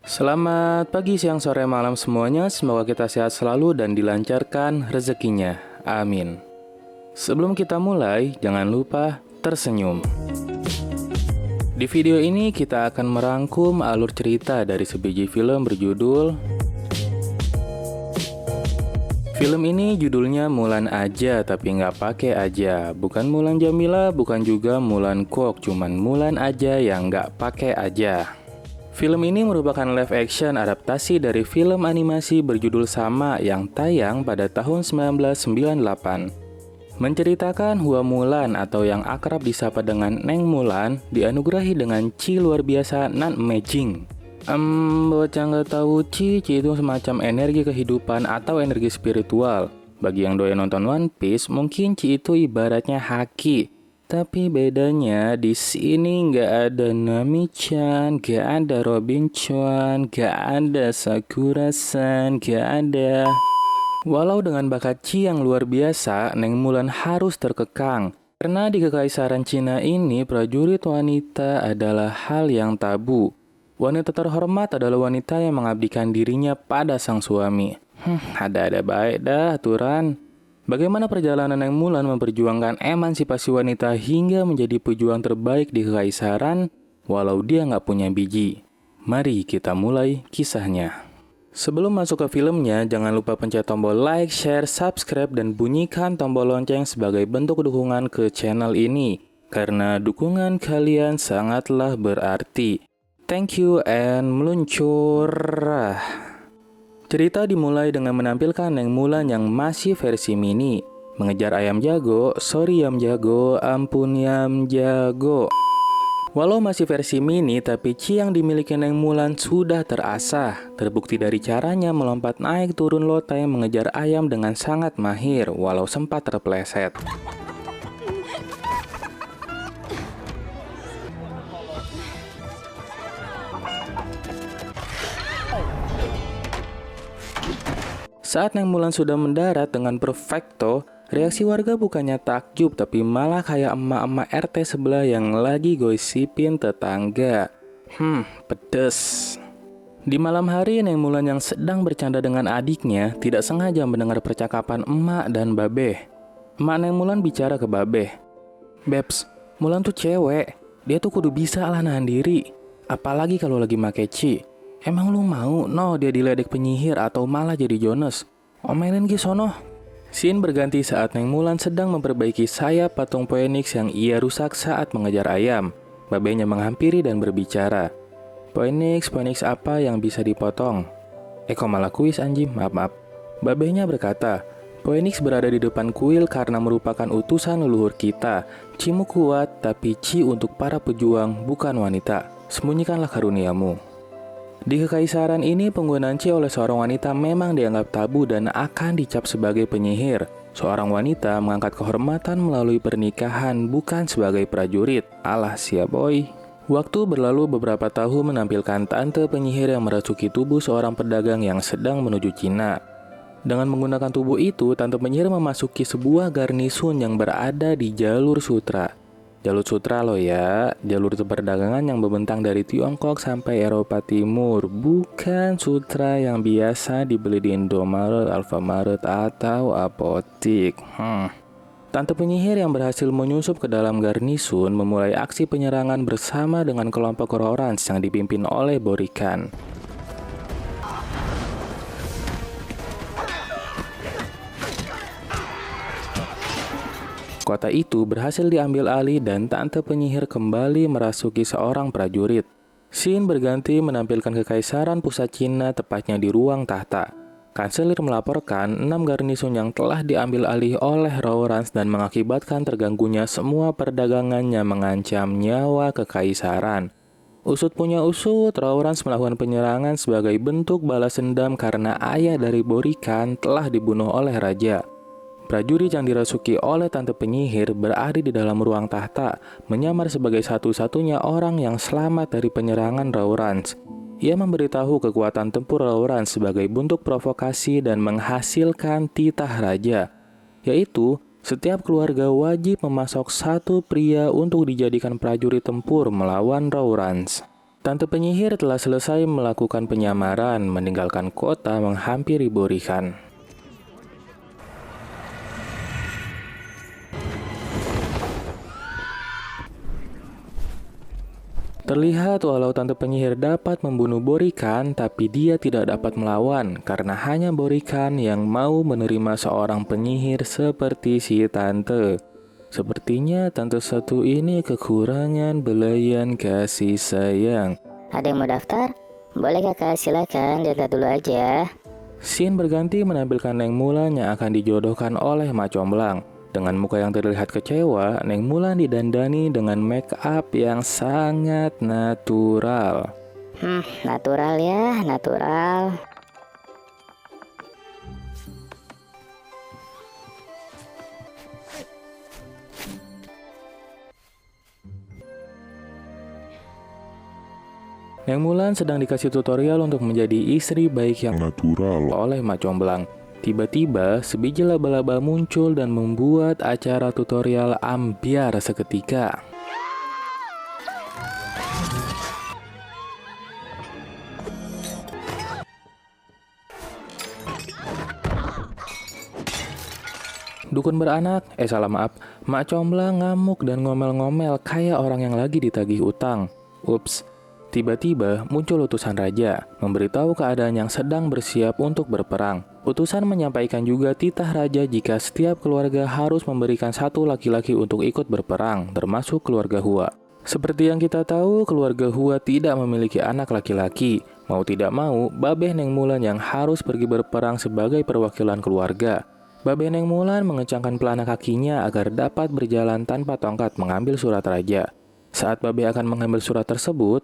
Selamat pagi, siang, sore, malam semuanya. Semoga kita sehat selalu dan dilancarkan rezekinya. Amin. Sebelum kita mulai, jangan lupa tersenyum. Di video ini kita akan merangkum alur cerita dari sebiji film berjudul Film ini judulnya Mulan Aja tapi nggak pakai aja. Bukan Mulan Jamila, bukan juga Mulan Kok, cuman Mulan aja yang nggak pakai aja. Film ini merupakan live action adaptasi dari film animasi berjudul sama yang tayang pada tahun 1998. Menceritakan Hua Mulan atau yang akrab disapa dengan Neng Mulan dianugerahi dengan Chi luar biasa nan amazing. Bocah nggak tahu Chi itu semacam energi kehidupan atau energi spiritual. Bagi yang doyan nonton One Piece, mungkin Chi itu ibaratnya haki. Tapi bedanya di sini nggak ada Nami-chan, nggak ada Robin-chan, nggak ada Sakura-san, nggak ada. Walau dengan bakat Chi yang luar biasa, Neng Mulan harus terkekang. Karena di kekaisaran Cina ini, prajurit wanita adalah hal yang tabu. Wanita terhormat adalah wanita yang mengabdikan dirinya pada sang suami. Ada-ada baik dah aturan. Bagaimana perjalanan Neng Mulan memperjuangkan emansipasi wanita hingga menjadi pejuang terbaik di kekaisaran walau dia nggak punya biji. Mari kita mulai kisahnya. Sebelum masuk ke filmnya, jangan lupa pencet tombol like, share, subscribe, dan bunyikan tombol lonceng sebagai bentuk dukungan ke channel ini. Karena dukungan kalian sangatlah berarti. Thank you and meluncur. Cerita dimulai dengan menampilkan Neng Mulan yang masih versi mini. Mengejar ayam jago, sorry yam jago, ampun yam jago. Walau masih versi mini, tapi Chi yang dimiliki Neng Mulan sudah terasah. Terbukti dari caranya melompat naik turun loteng mengejar ayam dengan sangat mahir, walau sempat terpleset. Saat Neng Mulan sudah mendarat dengan perfecto, reaksi warga bukannya takjub tapi malah kayak emak-emak RT sebelah yang lagi gosipin tetangga. Pedes. Di malam hari, Neng Mulan yang sedang bercanda dengan adiknya tidak sengaja mendengar percakapan emak dan babeh. Emak Neng Mulan bicara ke babeh. "Bebs, Mulan tuh cewek, dia tuh kudu bisa lah nahan diri. Apalagi kalau lagi make Chi. Emang lu mau dia diledek penyihir atau malah jadi Jonas? Omelin ki sono." Scene berganti saat Neng Mulan sedang memperbaiki sayap patung Phoenix yang ia rusak saat mengejar ayam. Babenya menghampiri dan berbicara. Phoenix apa yang bisa dipotong?" Kok malah kuis anjing, maaf. Babenya berkata, "Phoenix berada di depan kuil karena merupakan utusan leluhur kita. Cimu kuat, tapi Ci untuk para pejuang, bukan wanita. Sembunyikanlah karuniamu." Di kekaisaran ini, penggunaan Chi oleh seorang wanita memang dianggap tabu dan akan dicap sebagai penyihir. Seorang wanita mengangkat kehormatan melalui pernikahan, bukan sebagai prajurit. Alah siap boy. Waktu berlalu beberapa tahun menampilkan tante penyihir yang merasuki tubuh seorang pedagang yang sedang menuju Cina. Dengan menggunakan tubuh itu, tante penyihir memasuki sebuah garnisun yang berada di jalur sutra. Jalur sutra loh ya, jalur perdagangan yang membentang dari Tiongkok sampai Eropa Timur. Bukan sutra yang biasa dibeli di Indomaret, Alfamaret, atau apotik. Tante penyihir yang berhasil menyusup ke dalam garnisun memulai aksi penyerangan bersama dengan kelompok Orange yang dipimpin oleh Borikan. Kota itu berhasil diambil alih dan tante penyihir kembali merasuki seorang prajurit. Scene berganti menampilkan kekaisaran pusat Cina, tepatnya di ruang tahta. Kanselir melaporkan 6 garnisun yang telah diambil alih oleh Rawrans dan mengakibatkan terganggunya semua perdagangan yang mengancam nyawa kekaisaran. Usut punya usut, Rawrans melakukan penyerangan sebagai bentuk balas dendam karena ayah dari Borikan telah dibunuh oleh raja. Prajurit yang dirasuki oleh tante penyihir berada di dalam ruang tahta, menyamar sebagai satu-satunya orang yang selamat dari penyerangan Rawrans. Ia memberitahu kekuatan tempur Rawrans sebagai bentuk provokasi dan menghasilkan titah raja, yaitu setiap keluarga wajib memasok satu pria untuk dijadikan prajurit tempur melawan Rawrans. Tante penyihir telah selesai melakukan penyamaran, meninggalkan kota menghampiri Borikan. Terlihat walau Tante penyihir dapat membunuh Borikan, tapi dia tidak dapat melawan karena hanya Borikan yang mau menerima seorang penyihir seperti si Tante. Sepertinya Tante satu ini kekurangan belayan kasih sayang. Ada yang mau daftar? Boleh kakak, silakan daftar dulu aja. Scene berganti menampilkan Neng Mulan yang akan dijodohkan oleh Mak Comblang. Dengan muka yang terlihat kecewa, Neng Mulan didandani dengan make up yang sangat natural. Natural ya, natural. Neng Mulan sedang dikasih tutorial untuk menjadi istri baik yang natural oleh Mak Comblang. Tiba-tiba, sebiji laba-laba muncul dan membuat acara tutorial ambiar seketika. Dukun beranak, Mak Comblang ngamuk dan ngomel-ngomel kayak orang yang lagi ditagih utang. Ups, tiba-tiba muncul utusan raja, memberitahu keadaan yang sedang bersiap untuk berperang. Utusan menyampaikan juga titah raja jika setiap keluarga harus memberikan satu laki-laki untuk ikut berperang, termasuk keluarga Hua. Seperti yang kita tahu, keluarga Hua tidak memiliki anak laki-laki. Mau tidak mau, Babeh Neng Mulan yang harus pergi berperang sebagai perwakilan keluarga. Babeh Neng Mulan mengencangkan pelana kakinya agar dapat berjalan tanpa tongkat mengambil surat raja. Saat Babeh akan mengambil surat tersebut,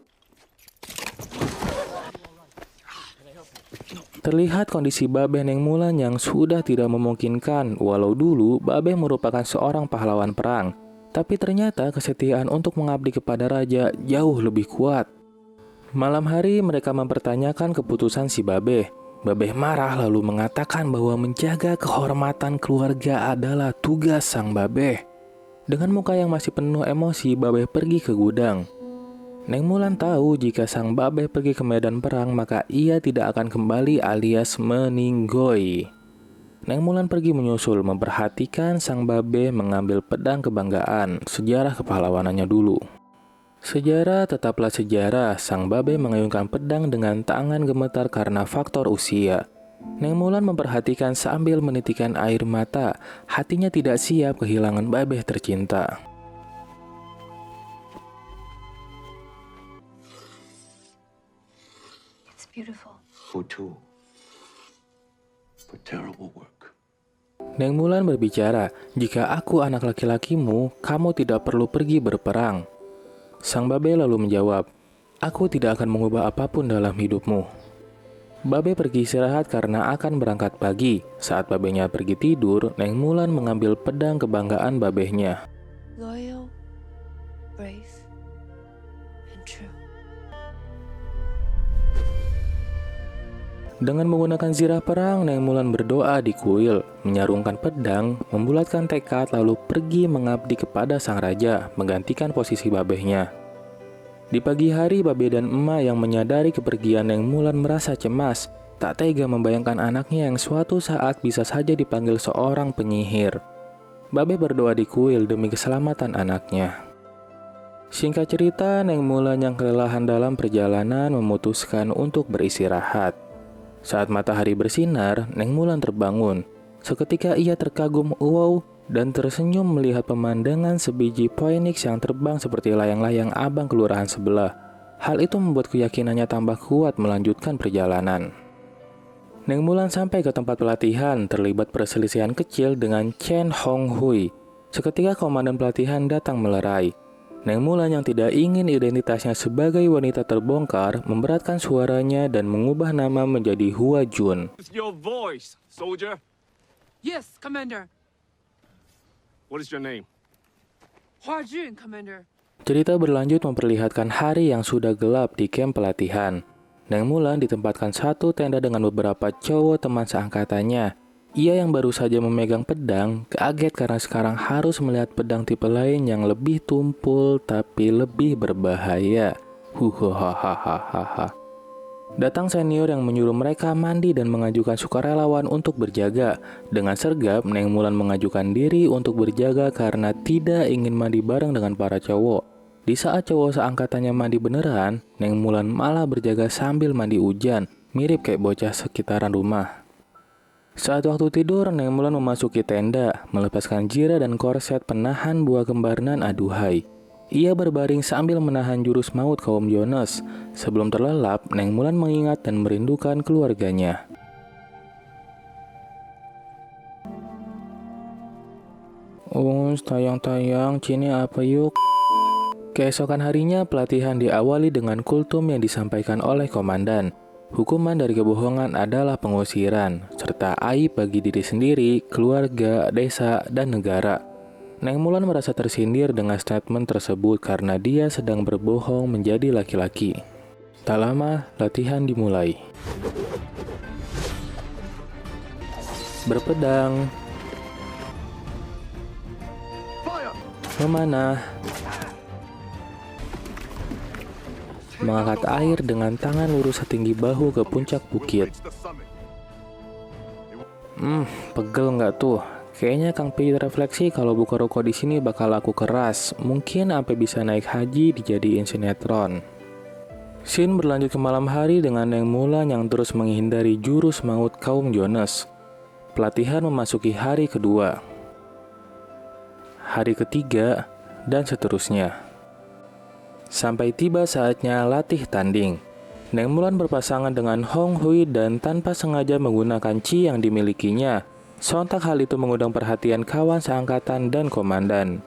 terlihat kondisi Babeh Neng Mulan yang sudah tidak memungkinkan. Walau dulu Babeh merupakan seorang pahlawan perang, tapi ternyata kesetiaan untuk mengabdi kepada raja jauh lebih kuat. Malam hari mereka mempertanyakan keputusan si Babeh. Babeh marah lalu mengatakan bahwa menjaga kehormatan keluarga adalah tugas sang Babeh. Dengan muka yang masih penuh emosi, Babeh pergi ke gudang. Neng Mulan tahu jika sang Babeh pergi ke medan perang maka ia tidak akan kembali alias meninggoy. Neng Mulan pergi menyusul memperhatikan sang Babeh mengambil pedang kebanggaan, sejarah kepahlawanannya dulu. Sejarah tetaplah sejarah, sang Babeh mengayunkan pedang dengan tangan gemetar karena faktor usia. Neng Mulan memperhatikan sambil menitikkan air mata, hatinya tidak siap kehilangan Babeh tercinta. Beautiful. For terrible work. Neng Mulan berbicara, jika aku anak laki-lakimu, kamu tidak perlu pergi berperang. Sang Babeh lalu menjawab, aku tidak akan mengubah apapun dalam hidupmu. Babeh pergi istirahat karena akan berangkat pagi. Saat Babehnya pergi tidur, Neng Mulan mengambil pedang kebanggaan Babehnya. Loyal, brave, and true. Dengan menggunakan zirah perang, Neng Mulan berdoa di kuil, menyarungkan pedang, membulatkan tekad lalu pergi mengabdi kepada sang raja, menggantikan posisi Babehnya. Di pagi hari, Babeh dan emak yang menyadari kepergian Neng Mulan merasa cemas, tak tega membayangkan anaknya yang suatu saat bisa saja dipanggil seorang penyihir. Babeh berdoa di kuil demi keselamatan anaknya. Singkat cerita, Neng Mulan yang kelelahan dalam perjalanan memutuskan untuk beristirahat. Saat matahari bersinar, Neng Mulan terbangun. Seketika ia terkagum wow dan tersenyum melihat pemandangan sebiji phoenix yang terbang seperti layang-layang abang kelurahan sebelah. Hal itu membuat keyakinannya tambah kuat melanjutkan perjalanan. Neng Mulan sampai ke tempat pelatihan, terlibat perselisihan kecil dengan Chen Honghui. Seketika komandan pelatihan datang melerai. Neng Mulan yang tidak ingin identitasnya sebagai wanita terbongkar, memberatkan suaranya dan mengubah nama menjadi Hua Jun. Your voice, soldier. Yes, Commander. What is your name? Hua Jun, Commander. Cerita berlanjut memperlihatkan hari yang sudah gelap di kamp pelatihan. Neng Mulan ditempatkan satu tenda dengan beberapa cowok teman seangkatannya. Ia yang baru saja memegang pedang, kaget karena sekarang harus melihat pedang tipe lain yang lebih tumpul tapi lebih berbahaya. Huhahaha. Datang senior yang menyuruh mereka mandi dan mengajukan sukarelawan untuk berjaga. Dengan sergap, Neng Mulan mengajukan diri untuk berjaga karena tidak ingin mandi bareng dengan para cowok. Di saat cowok seangkatannya mandi beneran, Neng Mulan malah berjaga sambil mandi hujan, mirip kayak bocah sekitaran rumah. Saat waktu tidur, Neng Mulan memasuki tenda, melepaskan jira dan korset penahan buah kembar nan aduhai. Ia berbaring sambil menahan jurus maut kaum Jonas. Sebelum terlelap, Neng Mulan mengingat dan merindukan keluarganya. Tayang-tayang, sini apa yuk? Keesokan harinya, pelatihan diawali dengan kultum yang disampaikan oleh komandan. Hukuman dari kebohongan adalah pengusiran, serta aib bagi diri sendiri, keluarga, desa, dan negara. Neng Mulan merasa tersindir dengan statement tersebut karena dia sedang berbohong menjadi laki-laki. Tak lama, latihan dimulai. Berpedang, memanah, mengangkat air dengan tangan lurus setinggi bahu ke puncak bukit. Pegel nggak tuh? Kayaknya Kang Pi refleksi kalau buka rokok di sini bakal laku keras. Mungkin sampai bisa naik haji dijadiin sinetron. Scene berlanjut ke malam hari dengan Neng Mulan yang terus menghindari jurus maut kaum Jonas. Pelatihan memasuki hari kedua, hari ketiga, dan seterusnya. Sampai tiba saatnya latih tanding. Neng Mulan berpasangan dengan Hong Hui dan tanpa sengaja menggunakan Chi yang dimilikinya. Sontak hal itu mengundang perhatian kawan seangkatan dan komandan.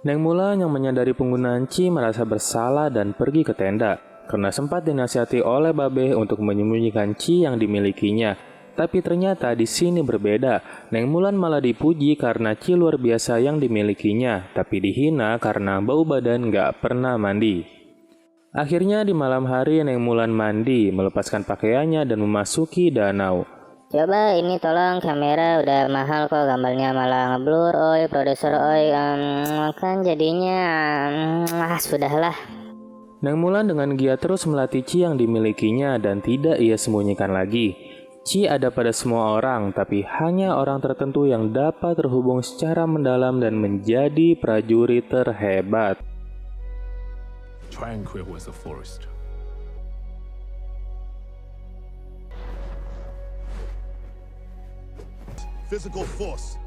Neng Mulan yang menyadari penggunaan Chi merasa bersalah dan pergi ke tenda karena sempat dinasihati oleh Babe untuk menyembunyikan Chi yang dimilikinya. Tapi ternyata di sini berbeda. Neng Mulan malah dipuji karena Chi luar biasa yang dimilikinya, tapi dihina karena bau badan gak pernah mandi. Akhirnya di malam hari Neng Mulan mandi, melepaskan pakaiannya dan memasuki danau. Coba ini tolong kamera udah mahal kok gambarnya malah ngeblur oi produser oi kan jadinya sudahlah. Neng Mulan dengan giat terus melatih Chi yang dimilikinya dan tidak ia sembunyikan lagi. Chi ada pada semua orang, tapi hanya orang tertentu yang dapat terhubung secara mendalam dan menjadi prajurit terhebat. Tranquil was a forest. Physical force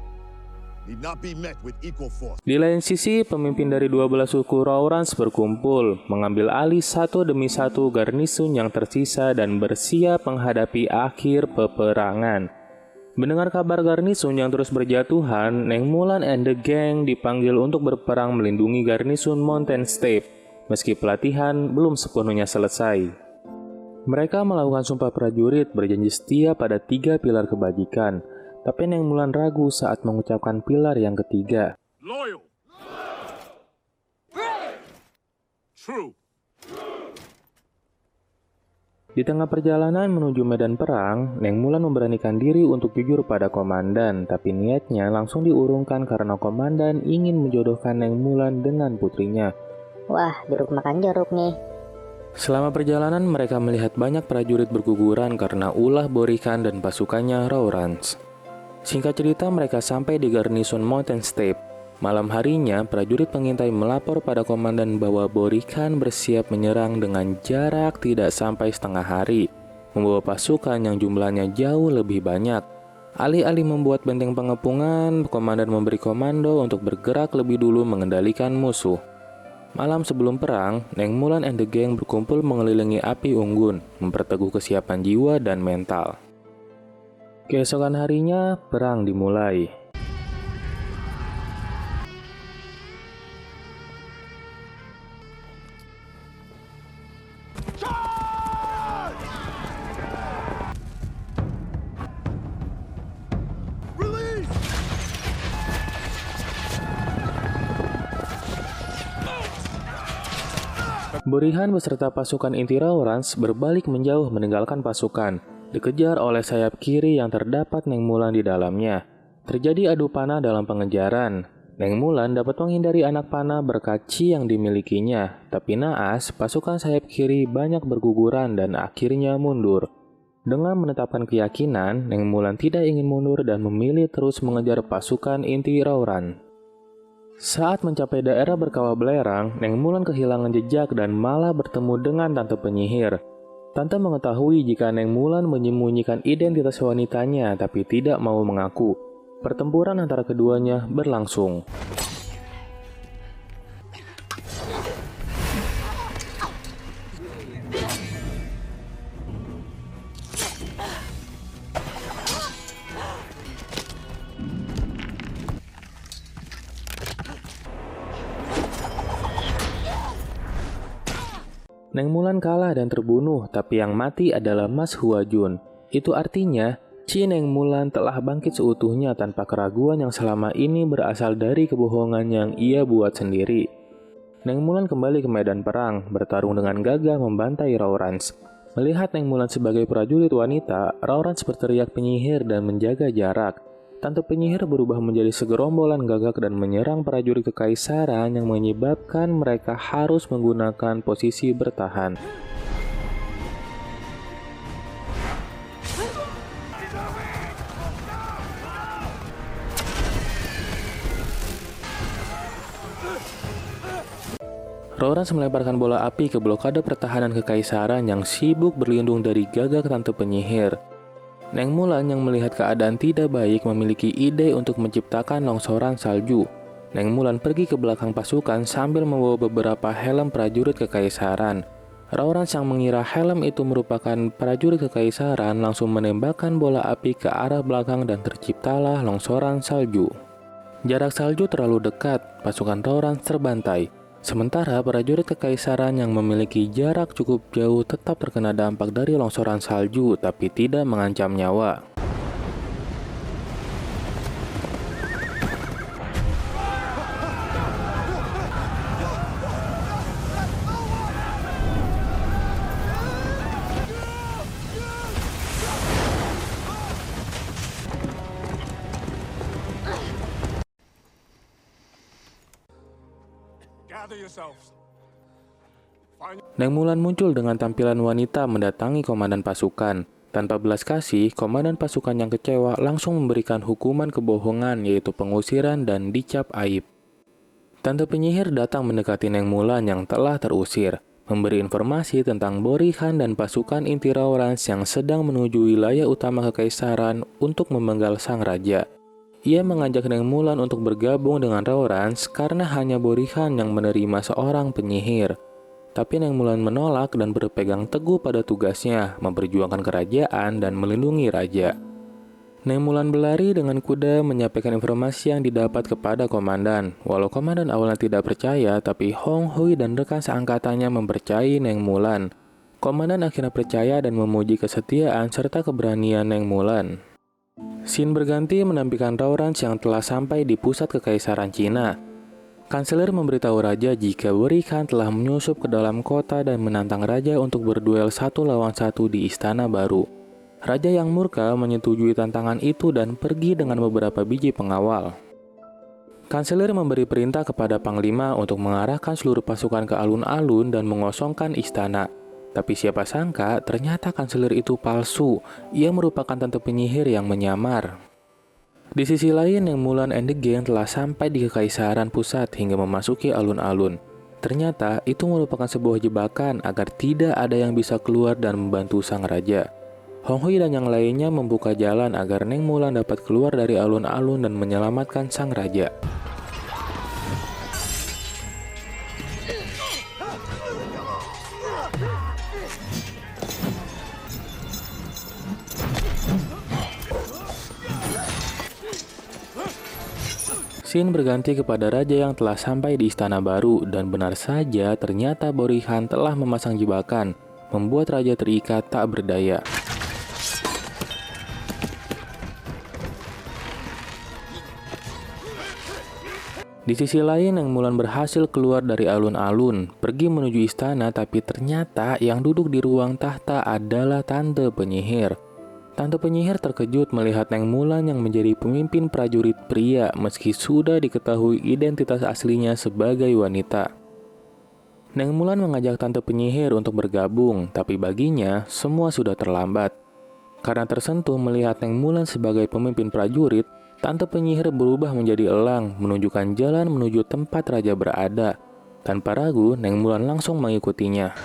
need not be met with equal force. Di lain sisi, pemimpin dari 12 suku Rawrans berkumpul, mengambil alih satu demi satu garnisun yang tersisa dan bersiap menghadapi akhir peperangan. Mendengar kabar garnisun yang terus berjatuhan, Neng Mulan and the gang dipanggil untuk berperang melindungi garnisun Mountain Steppe, meski pelatihan belum sepenuhnya selesai. Mereka melakukan sumpah prajurit berjanji setia pada 3 pilar kebajikan. Tapi Neng Mulan ragu saat mengucapkan pilar yang ketiga. Loyal. True. Di tengah perjalanan menuju medan perang, Neng Mulan memberanikan diri untuk jujur pada komandan, tapi niatnya langsung diurungkan karena komandan ingin menjodohkan Neng Mulan dengan putrinya. Wah, jeruk makan jeruk nih. Selama perjalanan mereka melihat banyak prajurit berguguran karena ulah Borikan dan pasukannya Rawrans. Singkat cerita, mereka sampai di garnison Mountain Steppe. Malam harinya, prajurit pengintai melapor pada komandan bahwa Borikan bersiap menyerang dengan jarak tidak sampai setengah hari, membawa pasukan yang jumlahnya jauh lebih banyak. Alih-alih membuat benteng pengepungan, komandan memberi komando untuk bergerak lebih dulu mengendalikan musuh. Malam sebelum perang, Neng Mulan and the gang berkumpul mengelilingi api unggun, memperteguh kesiapan jiwa dan mental. Keesokan harinya, perang dimulai. Borihan beserta pasukan inti Raurans berbalik menjauh meninggalkan pasukan, dikejar oleh sayap kiri yang terdapat Neng Mulan di dalamnya. Terjadi adu panah dalam pengejaran. Neng Mulan dapat menghindari anak panah berkat chi yang dimilikinya, tapi naas pasukan sayap kiri banyak berguguran dan akhirnya mundur. Dengan menetapkan keyakinan, Neng Mulan tidak ingin mundur dan memilih terus mengejar pasukan inti Rauran. Saat mencapai daerah berkawah belerang, Neng Mulan kehilangan jejak dan malah bertemu dengan Tante Penyihir. Tante mengetahui jika Neng Mulan menyembunyikan identitas wanitanya tapi tidak mau mengaku. Pertempuran antara keduanya berlangsung. Neng Mulan kalah dan terbunuh, tapi yang mati adalah Mas Huajun. Itu artinya, chi Neng Mulan telah bangkit seutuhnya tanpa keraguan yang selama ini berasal dari kebohongan yang ia buat sendiri. Neng Mulan kembali ke medan perang, bertarung dengan gagah membantai Raurans. Melihat Neng Mulan sebagai prajurit wanita, Raurans berteriak penyihir dan menjaga jarak. Tante Penyihir berubah menjadi segerombolan gagak dan menyerang prajurit kekaisaran yang menyebabkan mereka harus menggunakan posisi bertahan. Raurans melemparkan bola api ke blokade pertahanan kekaisaran yang sibuk berlindung dari gagak Tante Penyihir. Neng Mulan yang melihat keadaan tidak baik memiliki ide untuk menciptakan longsoran salju. Neng Mulan pergi ke belakang pasukan sambil membawa beberapa helm prajurit kekaisaran. Raurans yang mengira helm itu merupakan prajurit kekaisaran langsung menembakkan bola api ke arah belakang dan terciptalah longsoran salju. Jarak salju terlalu dekat, pasukan Raurans terbantai. Sementara prajurit kekaisaran yang memiliki jarak cukup jauh tetap terkena dampak dari longsoran salju tapi tidak mengancam nyawa. Gather yourselves. Neng Mulan muncul dengan tampilan wanita mendatangi komandan pasukan. Tanpa belas kasih, komandan pasukan yang kecewa langsung memberikan hukuman kebohongan yaitu pengusiran dan dicap aib. Tante Penyihir datang mendekati Neng Mulan yang telah terusir, memberi informasi tentang Borihan dan pasukan inti Raurans yang sedang menuju wilayah utama kekaisaran untuk memenggal sang raja. Ia mengajak Neng Mulan untuk bergabung dengan Raurans karena hanya Borihan yang menerima seorang penyihir. Tapi Neng Mulan menolak dan berpegang teguh pada tugasnya, memperjuangkan kerajaan dan melindungi raja. Neng Mulan berlari dengan kuda menyampaikan informasi yang didapat kepada komandan. Walau komandan awalnya tidak percaya, tapi Hong Hui dan rekan seangkatannya mempercayai Neng Mulan. Komandan akhirnya percaya dan memuji kesetiaan serta keberanian Neng Mulan. Scene berganti menampilkan Raurans yang telah sampai di pusat kekaisaran Cina. Kanselir memberitahu raja jika Borihan telah menyusup ke dalam kota dan menantang raja untuk berduel 1 lawan 1 di istana baru. Raja yang murka menyetujui tantangan itu dan pergi dengan beberapa biji pengawal. Kanselir memberi perintah kepada Panglima untuk mengarahkan seluruh pasukan ke alun-alun dan mengosongkan istana. Tapi siapa sangka ternyata kanselir itu palsu. Ia merupakan Tante Penyihir yang menyamar. Di sisi lain, Neng Mulan and the Gang telah sampai di kekaisaran pusat hingga memasuki alun-alun. Ternyata itu merupakan sebuah jebakan agar tidak ada yang bisa keluar dan membantu sang raja. Hong Hui dan yang lainnya membuka jalan agar Neng Mulan dapat keluar dari alun-alun dan menyelamatkan sang raja. Scene berganti kepada raja yang telah sampai di istana baru dan benar saja ternyata Borihan telah memasang jebakan, membuat raja terikat tak berdaya. Di sisi lain, Neng Mulan berhasil keluar dari alun-alun, pergi menuju istana, tapi ternyata yang duduk di ruang tahta adalah tante penyihir. Tante penyihir terkejut melihat Neng Mulan yang menjadi pemimpin prajurit pria meski sudah diketahui identitas aslinya sebagai wanita. Neng Mulan mengajak tante penyihir untuk bergabung, tapi baginya semua sudah terlambat. Karena tersentuh melihat Neng Mulan sebagai pemimpin prajurit, tante penyihir berubah menjadi elang, menunjukkan jalan menuju tempat raja berada. Tanpa ragu, Neng Mulan langsung mengikutinya.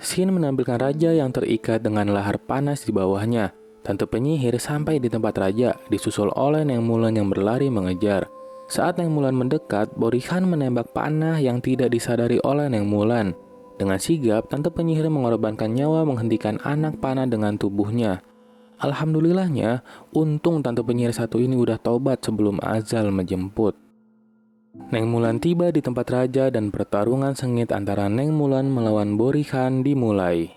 Scene menampilkan raja yang terikat dengan lahar panas di bawahnya. Tante penyihir sampai di tempat raja, disusul oleh Neng Mulan yang berlari mengejar. Saat Neng Mulan mendekat, Borihan menembak panah yang tidak disadari oleh Neng Mulan. Dengan sigap, tante penyihir mengorbankan nyawa menghentikan anak panah dengan tubuhnya. Alhamdulillahnya, untung tante penyihir satu ini udah taubat sebelum azal menjemput. Neng Mulan tiba di tempat raja dan pertarungan sengit antara Neng Mulan melawan Borihan dimulai.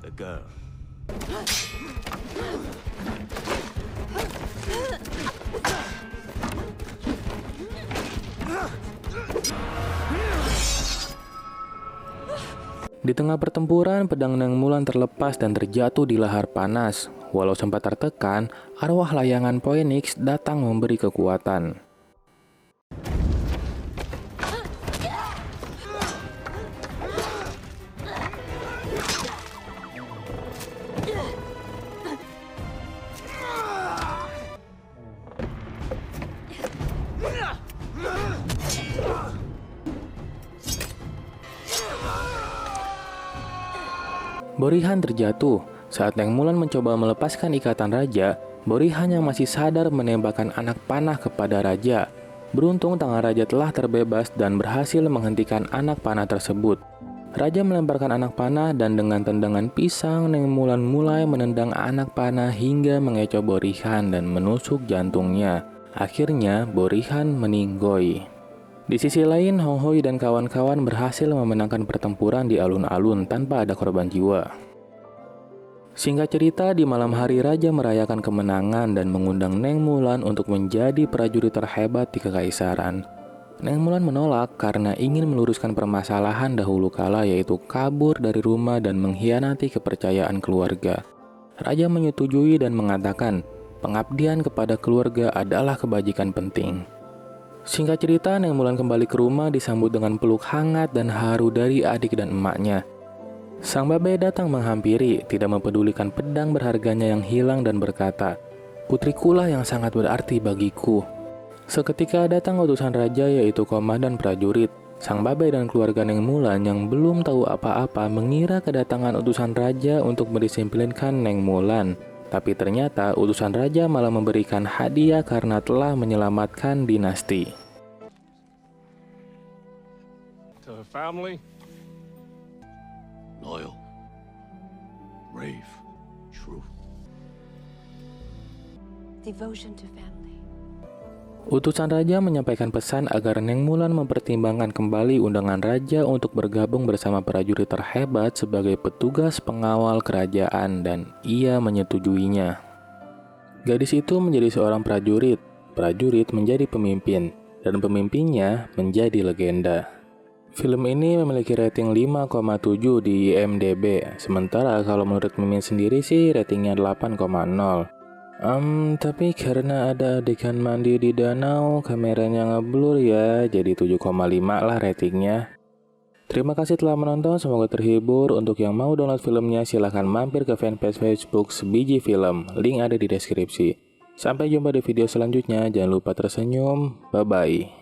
The girl. Di tengah pertempuran, pedang Neng Mulan terlepas dan terjatuh di lahar panas. Walau sempat tertekan, arwah layangan Phoenix datang memberi kekuatan. Borihan terjatuh. Saat Neng Mulan mencoba melepaskan ikatan raja, Borihan yang masih sadar menembakkan anak panah kepada raja. Beruntung tangan raja telah terbebas dan berhasil menghentikan anak panah tersebut. Raja melemparkan anak panah dan dengan tendangan pisang, Neng Mulan mulai menendang anak panah hingga mengecoh Borihan dan menusuk jantungnya. Akhirnya, Borihan meninggoy. Di sisi lain, Hong Hoi dan kawan-kawan berhasil memenangkan pertempuran di alun-alun tanpa ada korban jiwa. Singkat cerita, di malam hari Raja merayakan kemenangan dan mengundang Neng Mulan untuk menjadi prajurit terhebat di kekaisaran. Neng Mulan menolak karena ingin meluruskan permasalahan dahulu kala, yaitu kabur dari rumah dan mengkhianati kepercayaan keluarga. Raja menyetujui dan mengatakan, pengabdian kepada keluarga adalah kebajikan penting. Singkat cerita, Neng Mulan kembali ke rumah disambut dengan peluk hangat dan haru dari adik dan emaknya. Sang babe datang menghampiri, tidak mempedulikan pedang berharganya yang hilang dan berkata, "Putrikulah yang sangat berarti bagiku." Seketika datang utusan raja yaitu komandan prajurit. Sang babe dan keluarga Neng Mulan yang belum tahu apa-apa mengira kedatangan utusan raja untuk mendisiplinkan Neng Mulan. Tapi ternyata utusan raja malah memberikan hadiah karena telah menyelamatkan dinasti. To her family, Loyal, brave, true. Devotion to family. Utusan raja menyampaikan pesan agar Neng Mulan mempertimbangkan kembali undangan raja untuk bergabung bersama prajurit terhebat sebagai petugas pengawal kerajaan dan ia menyetujuinya. Gadis itu menjadi seorang prajurit, prajurit menjadi pemimpin, dan pemimpinnya menjadi legenda. Film ini memiliki rating 5,7 di IMDb, sementara kalau menurut Mimin sendiri sih ratingnya 8,0. Tapi karena ada adegan mandi di danau, kameranya ngeblur ya, jadi 7,5 lah ratingnya. Terima kasih telah menonton, semoga terhibur. Untuk yang mau download filmnya, silahkan mampir ke fanpage Facebook Sebiji Film, link ada di deskripsi. Sampai jumpa di video selanjutnya, jangan lupa tersenyum, bye-bye.